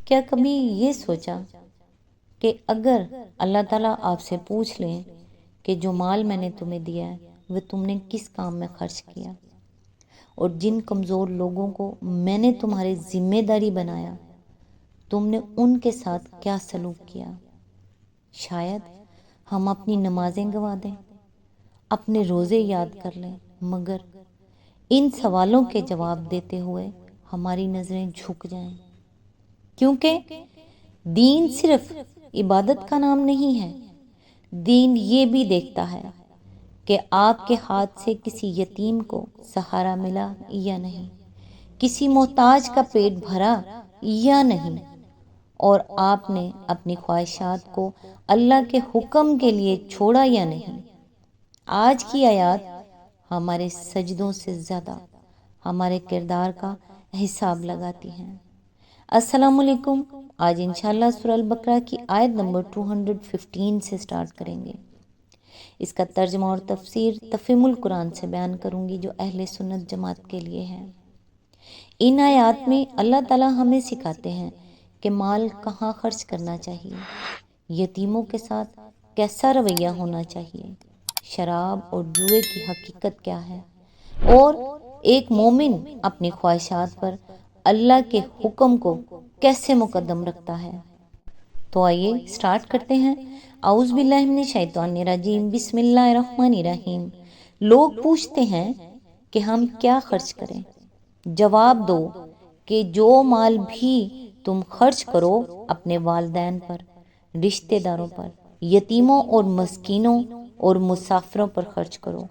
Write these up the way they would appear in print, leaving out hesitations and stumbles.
کیا کبھی یہ سوچا کہ اگر اللہ تعالیٰ آپ سے پوچھ لیں کہ جو مال میں نے تمہیں دیا ہے وہ تم نے کس کام میں خرچ کیا، اور جن کمزور لوگوں کو میں نے تمہاری ذمہ داری بنایا تم نے ان کے ساتھ کیا سلوک کیا؟ شاید ہم اپنی نمازیں گنوا دیں، اپنے روزے یاد کر لیں، مگر ان سوالوں کے جواب دیتے ہوئے ہماری نظریں جھک جائیں، کیونکہ دین صرف عبادت کا نام نہیں ہے۔ دین یہ بھی دیکھتا ہے کہ آپ کے ہاتھ سے کسی یتیم کو سہارا ملا یا نہیں، کسی محتاج کا پیٹ بھرا یا نہیں، اور آپ نے اپنی خواہشات کو اللہ کے حکم کے لیے چھوڑا یا نہیں۔ آج کی آیات ہمارے سجدوں سے زیادہ ہمارے کردار کا حساب لگاتی ہیں۔ السلام علیکم۔ آج انشاءاللہ سورہ البقرہ کی آیت نمبر 215 سے سٹارٹ کریں گے۔ اس کا ترجمہ اور تفسیر تفہیم القرآن سے بیان کروں گی جو اہل سنت جماعت کے لیے ہے۔ ان آیات میں اللہ تعالیٰ ہمیں سکھاتے ہیں کہ مال کہاں خرچ کرنا چاہیے، یتیموں کے ساتھ کیسا رویہ ہونا چاہیے، شراب اور جوئے کی حقیقت کیا ہے، اور ایک مومن اپنی خواہشات پر اللہ کے حکم کو کیسے مقدم رکھتا ہے۔ تو آئیے سٹارٹ کرتے ہیں۔ اعوذ باللہ من الشیطان الرجیم، بسم اللہ الرحمن الرحیم۔ لوگ پوچھتے ہیں کہ ہم کیا خرچ کریں؟ جواب دو کہ جو مال بھی تم خرچ کرو اپنے والدین پر، رشتہ داروں پر، یتیموں اور مسکینوں اور مسافروں پر خرچ کرو،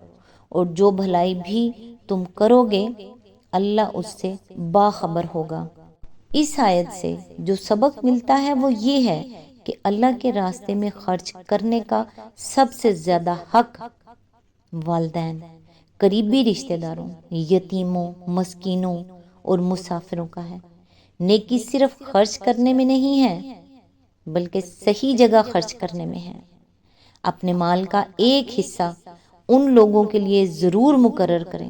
اور جو بھلائی بھی تم کرو گے اللہ اس سے باخبر ہوگا۔ اس آیت سے جو سبق ملتا ہے وہ یہ ہے کہ اللہ کے راستے میں خرچ کرنے کا سب سے زیادہ حق والدین، قریبی رشتہ داروں، یتیموں، مسکینوں اور مسافروں کا ہے۔ نیکی صرف خرچ کرنے میں نہیں ہے بلکہ صحیح جگہ خرچ کرنے میں ہے۔ اپنے مال کا ایک حصہ ان لوگوں کے لیے ضرور مقرر کریں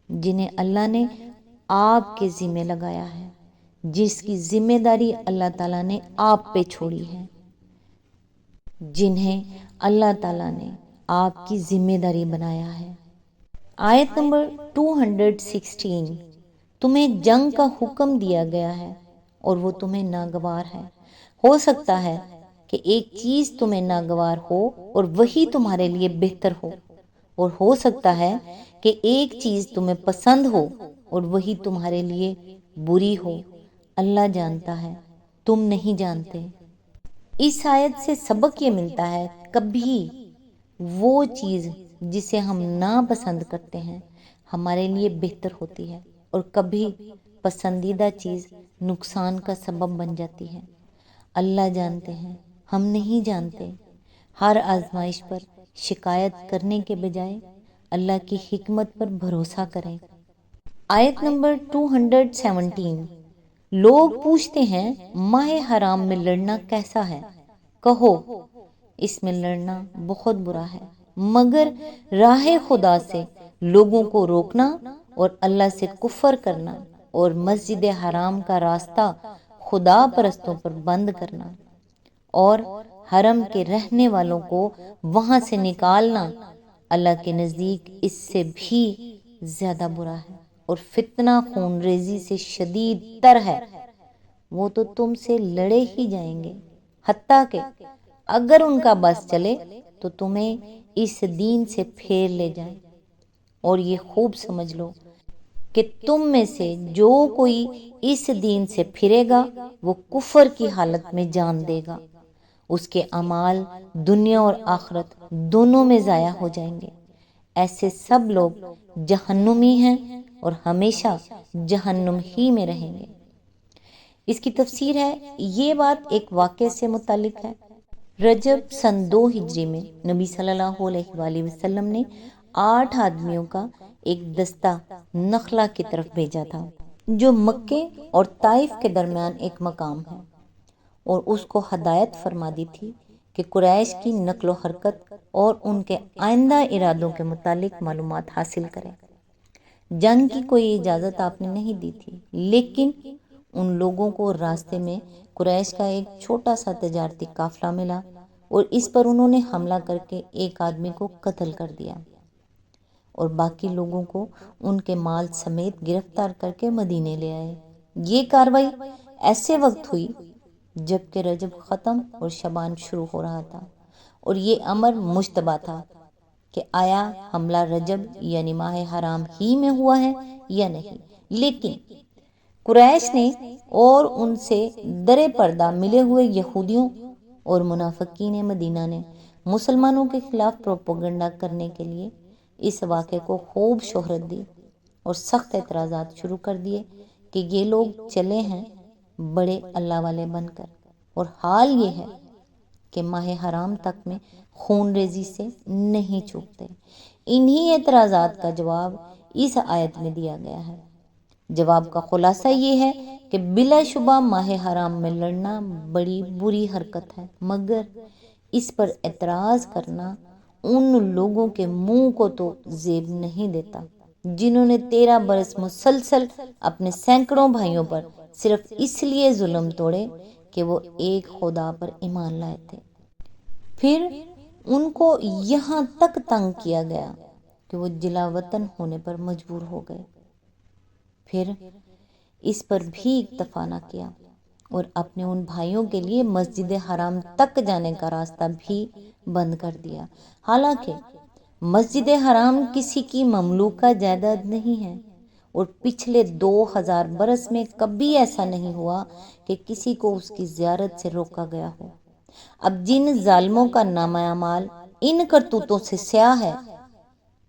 جنہیں اللہ نے آپ کے ذمہ لگایا ہے، جس کی ذمہ داری اللہ تعالیٰ نے آپ پہ چھوڑی ہے، جنہیں اللہ تعالیٰ نے آپ کی ذمہ داری بنایا ہے۔ آیت نمبر 216، تمہیں جنگ کا حکم دیا گیا ہے اور وہ تمہیں ناگوار ہے۔ ہو سکتا ہے کہ ایک چیز تمہیں ناگوار ہو اور وہی تمہارے لیے بہتر ہو، اور ہو سکتا ہے کہ ایک چیز تمہیں پسند ہو اور وہی تمہارے لیے بری ہو۔ اللہ جانتا ہے، تم نہیں جانتے۔ اس آیت سے سبق یہ ملتا ہے کبھی وہ چیز جسے ہم ناپسند کرتے ہیں ہمارے لیے بہتر ہوتی ہے، اور کبھی پسندیدہ چیز نقصان کا سبب بن جاتی ہے۔ اللہ جانتے ہیں، ہم نہیں جانتے۔ ہر آزمائش پر شکایت کرنے کے بجائے اللہ کی حکمت پر بھروسہ کریں۔ آیت نمبر 217، لوگ پوچھتے ہیں ماہ حرام میں لڑنا کیسا ہے؟ کہو اس میں لڑنا بہت برا ہے، مگر راہ خدا سے لوگوں کو روکنا اور اللہ سے کفر کرنا اور مسجد حرام کا راستہ خدا پرستوں پر بند کرنا اور حرم کے رہنے والوں کو وہاں سے نکالنا اللہ کے نزدیک اس سے بھی زیادہ برا ہے، اور فتنہ خون ریزی سے شدید تر ہے۔ وہ تو تم سے لڑے ہی جائیں گے، حتیٰ کہ اگر ان کا بس چلے تو تمہیں اس دین سے پھیر لے جائیں۔ اور یہ خوب سمجھ لو کہ تم میں سے جو کوئی اس دین سے پھرے گا وہ کفر کی حالت میں جان دے گا، اس کے اعمال دنیا اور آخرت دونوں میں ضائع ہو جائیں گے۔ ایسے سب لوگ جہنمی ہیں اور ہمیشہ جہنم ہی میں رہیں گے۔ اس کی تفسیر ہے، یہ بات ایک واقعے سے متعلق ہے۔ رجب سن 2 ہجری میں نبی صلی اللہ علیہ وآلہ وسلم نے 8 آدمیوں کا ایک دستہ نخلا کی طرف بھیجا تھا، جو مکے اور طائف کے درمیان ایک مقام ہے، اور اس کو ہدایت فرما دی تھی کہ قریش کی نقل و حرکت اور ان کے آئندہ ارادوں کے متعلق معلومات حاصل کریں۔ جنگ کی کوئی اجازت آپ نے نہیں دی تھی، لیکن ان لوگوں کو راستے میں قریش کا ایک چھوٹا سا تجارتی قافلہ ملا اور اس پر انہوں نے حملہ کر کے ایک آدمی کو قتل کر دیا اور باقی لوگوں کو ان کے مال سمیت گرفتار کر کے مدینے لے آئے۔ یہ کاروائی ایسے وقت ہوئی جبکہ رجب ختم اور شعبان شروع ہو رہا تھا، اور یہ امر مشتبہ تھا کہ آیا حملہ رجب یعنی ماہ حرام ہی میں ہوا ہے یا نہیں۔ لیکن قریش نے اور ان سے درِ پردہ ملے ہوئے یہودیوں اور منافقین مدینہ نے مسلمانوں کے خلاف پروپیگنڈا کرنے کے لیے اس واقعے کو خوب شہرت دی اور سخت اعتراضات شروع کر دیے کہ یہ لوگ چلے ہیں بڑے اللہ والے بن کر، اور حال یہ ہے کہ ماہ حرام تک میں خون ریزی سے نہیں چوکتے۔ انہی اعتراضات کا جواب اس آیت میں دیا گیا ہے۔ جواب کا خلاصہ یہ ہے کہ بلا شبہ ماہ حرام میں لڑنا بڑی بری حرکت ہے، مگر اس پر اعتراض کرنا ان لوگوں کے منہ کو تو زیب نہیں دیتا جنہوں نے 13 برس مسلسل اپنے سینکڑوں بھائیوں پر صرف اس لیے ظلم توڑے کہ وہ ایک خدا پر ایمان لائے تھے۔ پھر ان کو یہاں تک تنگ کیا گیا کہ وہ جلا وطن ہونے پر مجبور ہو گئے، پھر اس پر بھی اکتفا نہ کیا اور اپنے ان بھائیوں کے لیے مسجد حرام تک جانے کا راستہ بھی بند کر دیا، حالانکہ مسجد حرام کسی کی مملوکہ جائیداد نہیں ہے اور پچھلے 2000 برس میں کبھی ایسا نہیں ہوا کہ کسی کو اس کی زیارت سے روکا گیا ہو۔ اب جن ظالموں کا نامہ اعمال ان کرتوتوں سے سیاہ ہے،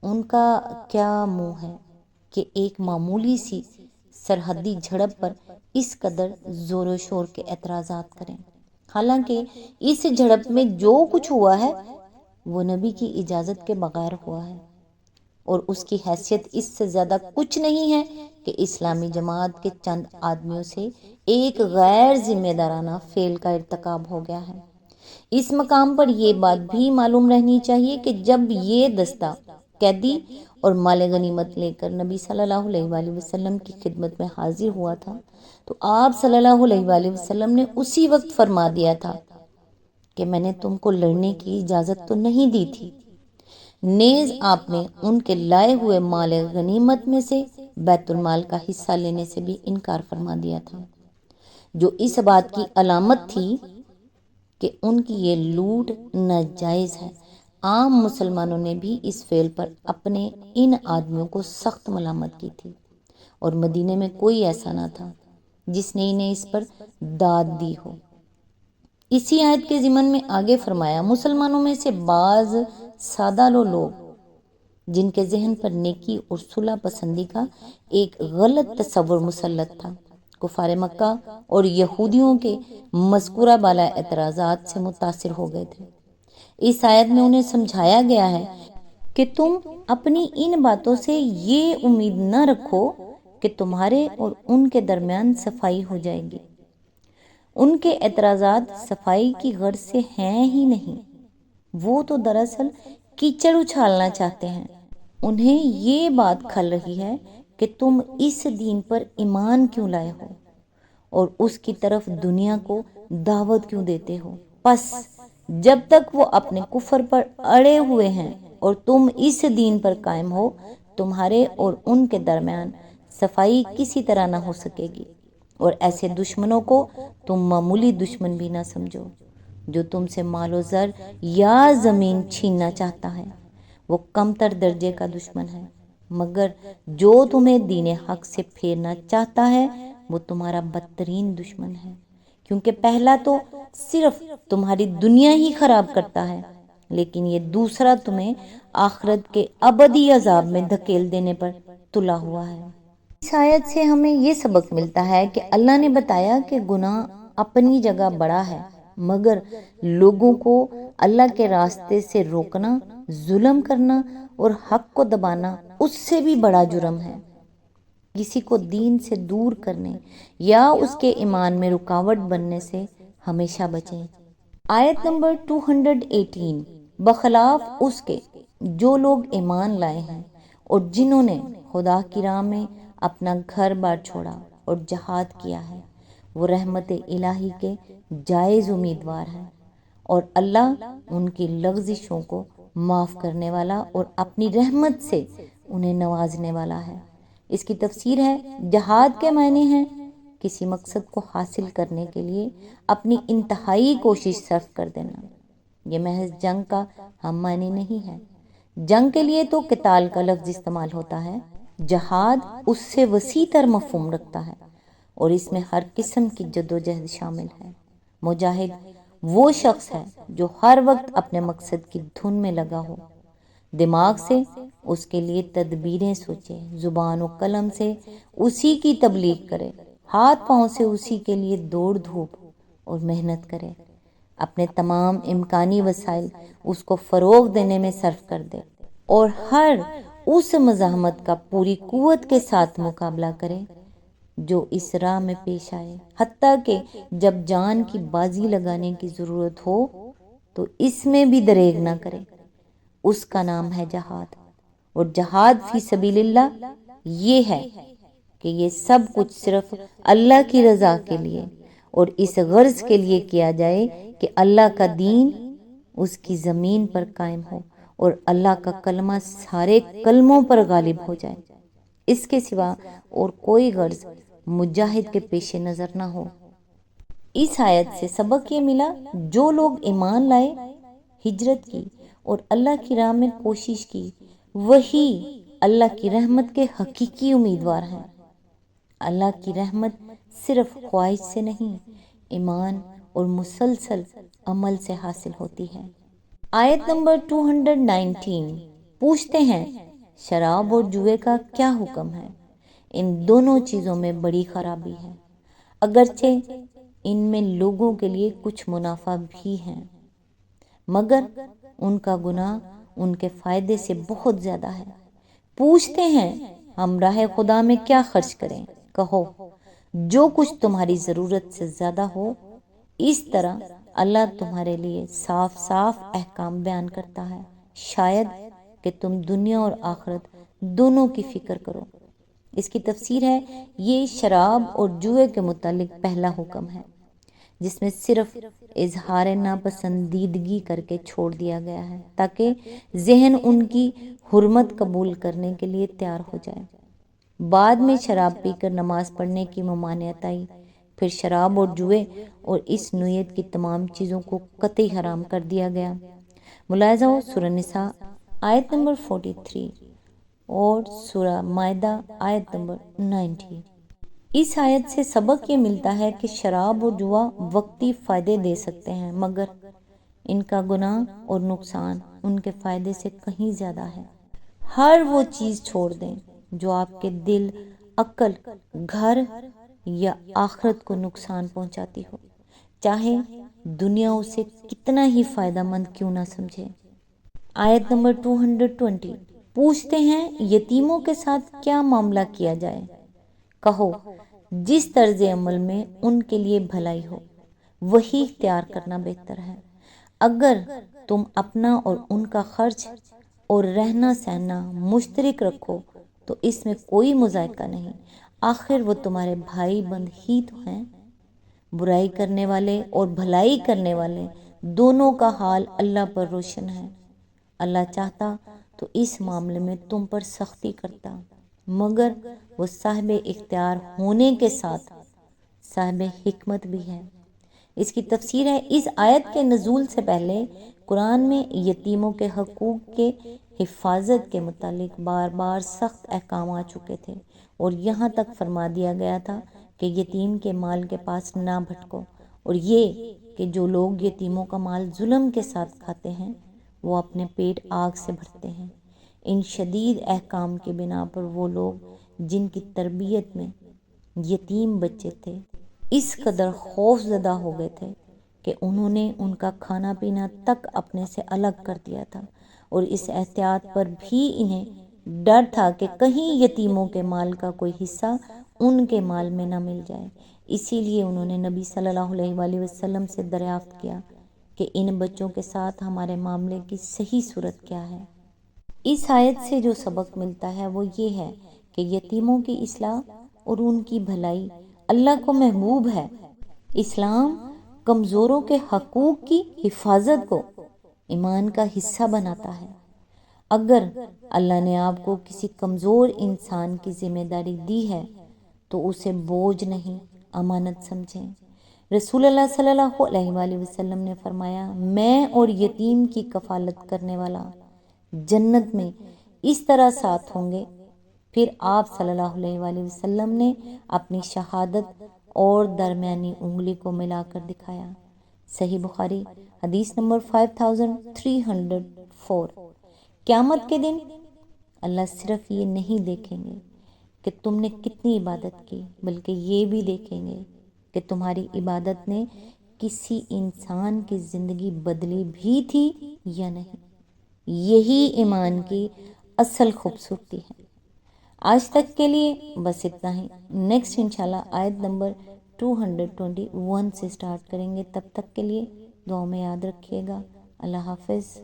ان کا کیا منہ ہے کہ ایک معمولی سی سرحدی جھڑپ پر اس قدر زور و شور کے اعتراضات کریں، حالانکہ اس جھڑپ میں جو کچھ ہوا ہے وہ نبی کی اجازت کے بغیر ہوا ہے، اور اس کی حیثیت اس سے زیادہ کچھ نہیں ہے کہ اسلامی جماعت کے چند آدمیوں سے ایک غیر ذمہ دارانہ فعل کا ارتکاب ہو گیا ہے۔ اس مقام پر یہ بات بھی معلوم رہنی چاہیے کہ جب یہ دستہ قیدی اور مال غنیمت لے کر نبی صلی اللہ علیہ وآلہ وسلم کی خدمت میں حاضر ہوا تھا تو آپ صلی اللہ علیہ وآلہ وسلم نے اسی وقت فرما دیا تھا کہ میں نے تم کو لڑنے کی اجازت تو نہیں دی تھی، نیز آپ نے ان کے لائے ہوئے مال غنیمت میں سے بیت المال کا حصہ لینے سے بھی انکار فرما دیا تھا، جو اس بات کی علامت تھی کہ ان کی یہ لوٹ ناجائز ہے۔ عام مسلمانوں نے بھی اس فعل پر اپنے ان آدمیوں کو سخت ملامت کی تھی، اور مدینے میں کوئی ایسا نہ تھا جس نے انہیں اس پر داد دی ہو۔ اسی آیت کے ضمن میں آگے فرمایا، مسلمانوں میں سے بعض سادہ لوگ جن کے ذہن پر نیکی اور صلح پسندی کا ایک غلط تصور مسلط تھا، کفار مکہ اور یہودیوں کے مذکورہ بالا اعتراضات سے متاثر ہو گئے تھے۔ اس آیت میں انہیں سمجھایا گیا ہے کہ تم اپنی ان باتوں سے یہ امید نہ رکھو کہ تمہارے اور ان کے درمیان صفائی ہو جائے گی۔ ان کے اعتراضات صفائی کی غرض سے ہیں ہی نہیں، وہ تو دراصل کیچڑ اچھالنا چاہتے ہیں۔ انہیں یہ بات کھل رہی ہے کہ تم اس دین پر ایمان کیوں لائے ہو اور اس کی طرف دنیا کو دعوت کیوں دیتے ہو۔ پس جب تک وہ اپنے کفر پر اڑے ہوئے ہیں اور تم اس دین پر قائم ہو، تمہارے اور ان کے درمیان صفائی کسی طرح نہ ہو سکے گی، اور ایسے دشمنوں کو تم معمولی دشمن بھی نہ سمجھو جو تم سے مال و زر یا زمین چھیننا چاہتا ہے، وہ کمتر درجے کا دشمن ہے، مگر جو تمہیں دین حق سے پھیرنا چاہتا ہے وہ تمہارا بدترین دشمن ہے، کیونکہ پہلا تو صرف تمہاری دنیا ہی خراب کرتا ہے، لیکن یہ دوسرا تمہیں آخرت کے ابدی عذاب میں دھکیل دینے پر تلا ہوا ہے۔ اس آیت سے ہمیں یہ سبق ملتا ہے کہ اللہ نے بتایا کہ گناہ اپنی جگہ بڑا ہے، مگر لوگوں کو اللہ کے راستے سے روکنا، ظلم کرنا اور حق کو دبانا اس سے بھی بڑا جرم ہے۔ کسی کو دین سے دور کرنے یا اس کے ایمان میں رکاوٹ بننے سے ہمیشہ بچیں۔ آیت نمبر 218، بخلاف اس کے جو لوگ ایمان لائے ہیں اور جنہوں نے خدا کی راہ میں اپنا گھر بار چھوڑا اور جہاد کیا ہے وہ رحمت الہی کے جائز امیدوار ہیں، اور اللہ ان کی لغزشوں کو معاف کرنے والا اور اپنی رحمت سے انہیں نوازنے والا ہے۔ اس کی تفسیر ہے، جہاد کے معنی ہیں کسی مقصد کو حاصل کرنے کے لیے اپنی انتہائی کوشش صرف کر دینا۔ یہ محض جنگ کا ہم معنی نہیں ہے۔ جنگ کے لیے تو قتال کا لفظ استعمال ہوتا ہے، جہاد اس سے وسیع تر مفہوم رکھتا ہے اور اس میں ہر قسم کی جدوجہد شامل ہے۔ مجاہد وہ شخص ہے جو ہر وقت اپنے مقصد کی دھن میں لگا ہو، دماغ سے اس کے لیے تدبیریں سوچے، زبان و قلم سے اسی کی تبلیغ کرے، ہاتھ پاؤں سے اسی کے لیے دوڑ دھوپ اور محنت کرے، اپنے تمام امکانی وسائل اس کو فروغ دینے میں صرف کر دے اور ہر اس مزاحمت کا پوری قوت کے ساتھ مقابلہ کرے جو اس راہ میں پیش آئے، حتیٰ کہ جب جان کی بازی لگانے کی ضرورت ہو تو اس میں بھی دریغ نہ کرے۔ اس کا نام ہے جہاد، اور جہاد فی سبیل اللہ یہ ہے کہ یہ سب کچھ صرف اللہ کی رضا کے لیے اور اس غرض کے لیے کیا جائے کہ اللہ کا دین اس کی زمین پر قائم ہو اور اللہ کا کلمہ سارے کلموں پر غالب ہو جائے۔ اس کے سوا اور کوئی غرض مجاہد کے پیش نظر نہ ہو۔ اس آیت سے سبق یہ ملا، جو لوگ ایمان لائے، ہجرت کی اور اللہ کی راہ میں کوشش کی، وہی اللہ کی رحمت کے حقیقی امیدوار ہیں۔ اللہ کی رحمت صرف خواہش سے نہیں، ایمان اور مسلسل عمل سے حاصل ہوتی ہے۔ آیت نمبر 219 پوچھتے ہیں، شراب اور جوئے کا کیا حکم ہے؟ ان دونوں چیزوں میں بڑی خرابی ہے، اگرچہ ان میں لوگوں کے لیے کچھ منافع بھی ہے، مگر ان کا گناہ ان کے فائدے سے بہت زیادہ ہے۔ پوچھتے ہیں، ہم راہ خدا میں کیا خرچ کریں؟ کہو، جو کچھ تمہاری ضرورت سے زیادہ ہو۔ اس طرح اللہ تمہارے لیے صاف صاف احکام بیان کرتا ہے، شاید کہ تم دنیا اور آخرت دونوں کی فکر کرو۔ اس کی تفسیر ہے، یہ شراب اور جوئے کے متعلق پہلا حکم ہے، جس میں صرف اظہار ناپسندیدگی کر کے چھوڑ دیا گیا ہے تاکہ ذہن ان کی حرمت قبول کرنے کے لیے تیار ہو جائے۔ بعد میں شراب پی کر نماز پڑھنے کی ممانعت آئی، پھر شراب اور جوئے اور اس نوعیت کی تمام چیزوں کو قطعی حرام کر دیا گیا۔ ملاحظہ ہو سورہ نساء آیت نمبر 43 اور سورہ مائدہ آیت نمبر 90۔ اس آیت سے سبق یہ ملتا ہے کہ شراب اور جوا وقتی فائدے دے سکتے ہیں، مگر ان کا گناہ اور نقصان ان کے فائدے سے کہیں زیادہ ہے۔ ہر وہ چیز چھوڑ دیں جو آپ کے دل، عقل، گھر یا آخرت کو نقصان پہنچاتی ہو، چاہے دنیا اسے کتنا ہی فائدہ مند کیوں نہ سمجھے۔ آیت نمبر 220 پوچھتے ہیں، یتیموں کے ساتھ کیا معاملہ کیا جائے؟ کہو، جس طرز عمل میں ان کے لیے بھلائی ہو وہی اختیار کرنا بہتر ہے۔ اگر تم اپنا اور ان کا خرچ اور رہنا سہنا مشترک رکھو تو اس میں کوئی مذائقہ نہیں، آخر وہ تمہارے بھائی بند ہی تو ہیں۔ برائی کرنے والے اور بھلائی کرنے والے دونوں کا حال اللہ پر روشن ہے۔ اللہ چاہتا تو اس معاملے میں تم پر سختی کرتا، مگر وہ صاحب اختیار ہونے کے ساتھ صاحب حکمت بھی ہے۔ اس کی تفسیر ہے، اس آیت کے نزول سے پہلے قرآن میں یتیموں کے حقوق کے حفاظت کے متعلق بار بار سخت احکام آ چکے تھے، اور یہاں تک فرما دیا گیا تھا کہ یتیم کے مال کے پاس نہ بھٹکو، اور یہ کہ جو لوگ یتیموں کا مال ظلم کے ساتھ کھاتے ہیں وہ اپنے پیٹ آگ سے بھرتے ہیں۔ ان شدید احکام کی بنا پر وہ لوگ جن کی تربیت میں یتیم بچے تھے اس قدر خوف زدہ ہو گئے تھے کہ انہوں نے ان کا کھانا پینا تک اپنے سے الگ کر دیا تھا، اور اس احتیاط پر بھی انہیں ڈر تھا کہ کہیں یتیموں کے مال کا کوئی حصہ ان کے مال میں نہ مل جائے۔ اسی لیے انہوں نے نبی صلی اللہ علیہ وآلہ وسلم سے دریافت کیا کہ ان بچوں کے ساتھ ہمارے معاملے کی صحیح صورت کیا ہے۔ اس آیت سے جو سبق ملتا ہے وہ یہ ہے کہ یتیموں کی اصلاح اور ان کی بھلائی اللہ کو محبوب ہے۔ اسلام کمزوروں کے حقوق کی حفاظت کو ایمان کا حصہ بناتا ہے۔ اگر اللہ نے آپ کو کسی کمزور انسان کی ذمہ داری دی ہے تو اسے بوجھ نہیں، امانت سمجھیں۔ رسول اللہ صلی اللہ علیہ وآلہ وسلم نے فرمایا، میں اور یتیم کی کفالت کرنے والا جنت میں اس طرح ساتھ ہوں گے۔ پھر آپ صلی اللہ علیہ وآلہ وسلم نے اپنی شہادت اور درمیانی انگلی کو ملا کر دکھایا۔ صحیح بخاری حدیث نمبر 5304۔ قیامت کے دن اللہ صرف یہ نہیں دیکھیں گے کہ تم نے کتنی عبادت کی، بلکہ یہ بھی دیکھیں گے کہ تمہاری عبادت نے کسی انسان کی زندگی بدلی بھی تھی یا نہیں۔ یہی ایمان کی اصل خوبصورتی ہے۔ آج تک کے لیے بس اتنا ہی۔ نیکسٹ انشاءاللہ آیت نمبر 221 سے سٹارٹ کریں گے۔ تب تک کے لیے دعاؤں میں یاد رکھیے گا۔ اللہ حافظ۔